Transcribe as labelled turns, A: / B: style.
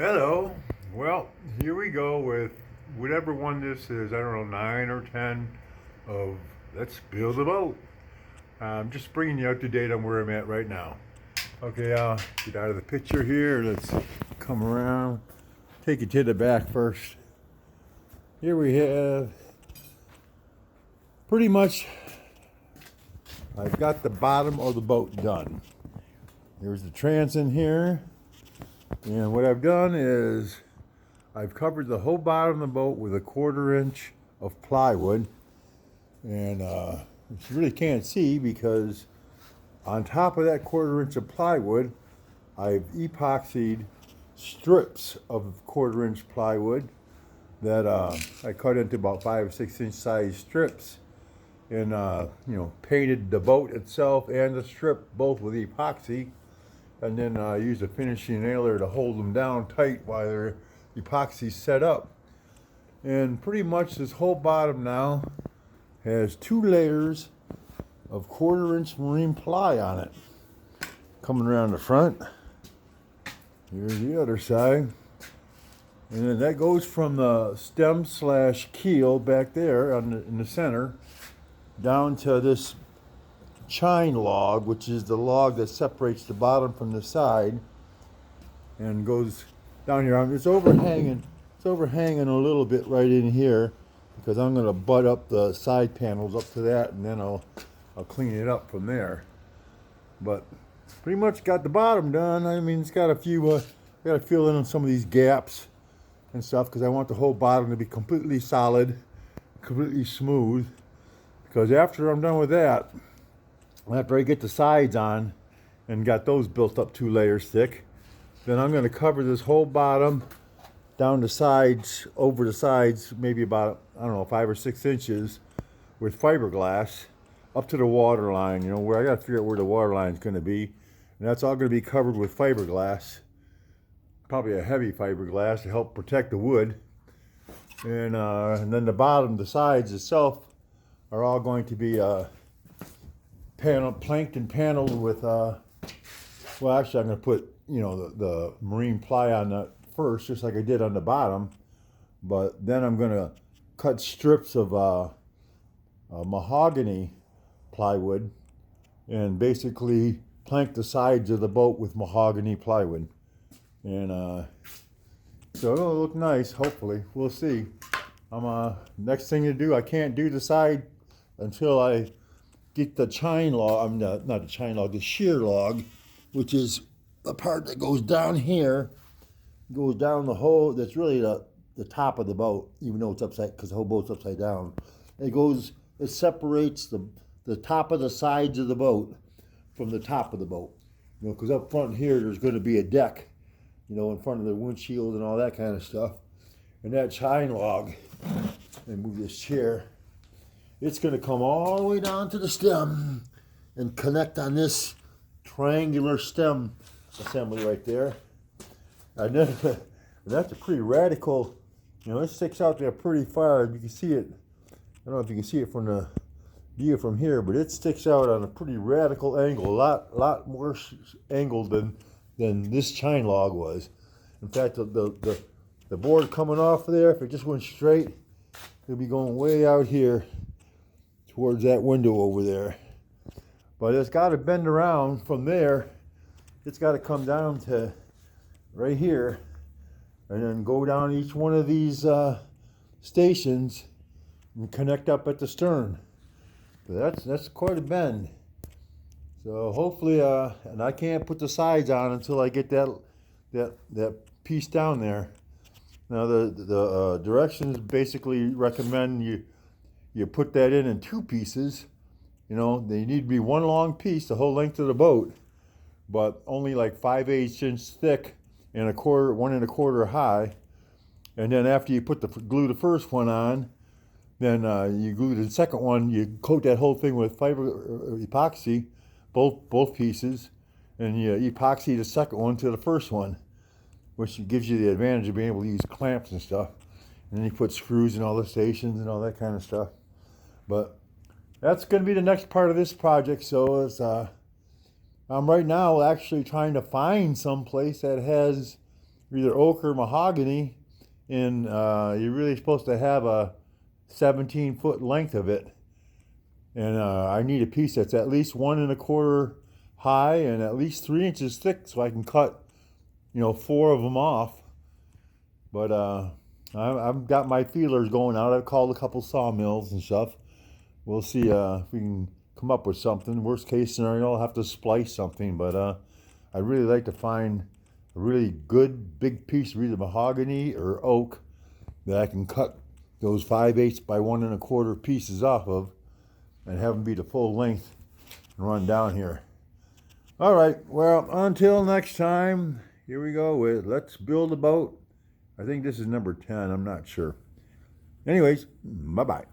A: Hello. Well, here we go with whatever one this is. I don't know, 9 or 10 of Let's Build a Boat. I'm just bringing you up to date on where I'm at right now. Okay, I'll get out of the picture here. Let's come around. Take you to the back first. Here we have pretty much, I've got the bottom of the boat done. There's the transom here. And what I've done is I've covered the whole bottom of the boat with a 1/4 inch of plywood. And you really can't see because on top of that 1/4 inch of plywood, I've epoxied strips of 1/4 inch plywood that I cut into about 5 or 6 inch size strips, and painted the boat itself and the strip both with epoxy, and then used a finishing nailer to hold them down tight while their epoxy set up. And pretty much this whole bottom now has 2 layers of 1/4 inch marine ply on it. Coming around the front, here's the other side. And then that goes from the stem / keel back there in the center down to this chine log, which is the log that separates the bottom from the side, and goes down here. It's overhanging. It's overhanging a little bit right in here because I'm going to butt up the side panels up to that, and then I'll clean it up from there. But pretty much got the bottom done. I mean, it's got a few. Got to fill in on some of these gaps and stuff because I want the whole bottom to be completely solid, completely smooth. Because after I'm done with that, after I get the sides on and got those built up 2 layers thick, then I'm going to cover this whole bottom down the sides, over the sides, maybe about, I don't know, 5 or 6 inches with fiberglass up to the water line, where I got to figure out where the water line is going to be. And that's all going to be covered with fiberglass, probably a heavy fiberglass to help protect the wood. And then the bottom, the sides itself, are all going to be planked and paneled with, well, actually I'm going to put, the marine ply on that first, just like I did on the bottom. But then I'm going to cut strips of mahogany plywood and basically plank the sides of the boat with mahogany plywood. And so it'll look nice, hopefully. We'll see. Next thing to do, I can't do the side until I get the chine log, not the chine log, the shear log, which is the part that goes down here, goes down the whole, that's really the top of the boat, even though it's upside, because the whole boat's upside down. It separates the top of the sides of the boat from the top of the boat. Because up front here, there's going to be a deck, in front of the windshield and all that kind of stuff. And that chine log, and move this chair, it's going to come all the way down to the stem and connect on this triangular stem assembly right there. And then, that's a pretty radical, it sticks out there pretty far. You can see it, I don't know if you can see it from the view from here, but it sticks out on a pretty radical angle, a lot more angle than this chine log was. In fact, the board coming off there, if it just went straight, it would be going way out here towards that window over there. But it's got to bend around from there. It's got to come down to right here and then go down each one of these stations and connect up at the stern. So that's quite a bend. So hopefully, and I can't put the sides on until I get that piece down there. Now the directions basically recommend you put that in 2 pieces. They need to be 1 long piece the whole length of the boat, but only like 5/8 inch thick and 1 1/4 high. And then after you glue the first one on, then you glue the second one. You coat that whole thing with epoxy, both pieces, and you epoxy the second one to the first one, which gives you the advantage of being able to use clamps and stuff. And then you put screws in all the stations and all that kind of stuff. But that's going to be the next part of this project. So I'm right now actually trying to find some place that has either oak or mahogany, and you're really supposed to have a 17-foot length of it. And I need a piece that's at least 1 1/4 high and at least 3 inches thick, so I can cut, 4 of them off. But I've got my feelers going out. I've called a couple sawmills and stuff. We'll see if we can come up with something. Worst case scenario, I'll have to splice something. But I'd really like to find a really good big piece of either mahogany or oak that I can cut those 5/8 by 1 1/4 pieces off of and have them be the full length and run down here. All right, well, until next time, here we go with Let's Build a Boat. I think this is number 10, I'm not sure. Anyways, bye-bye.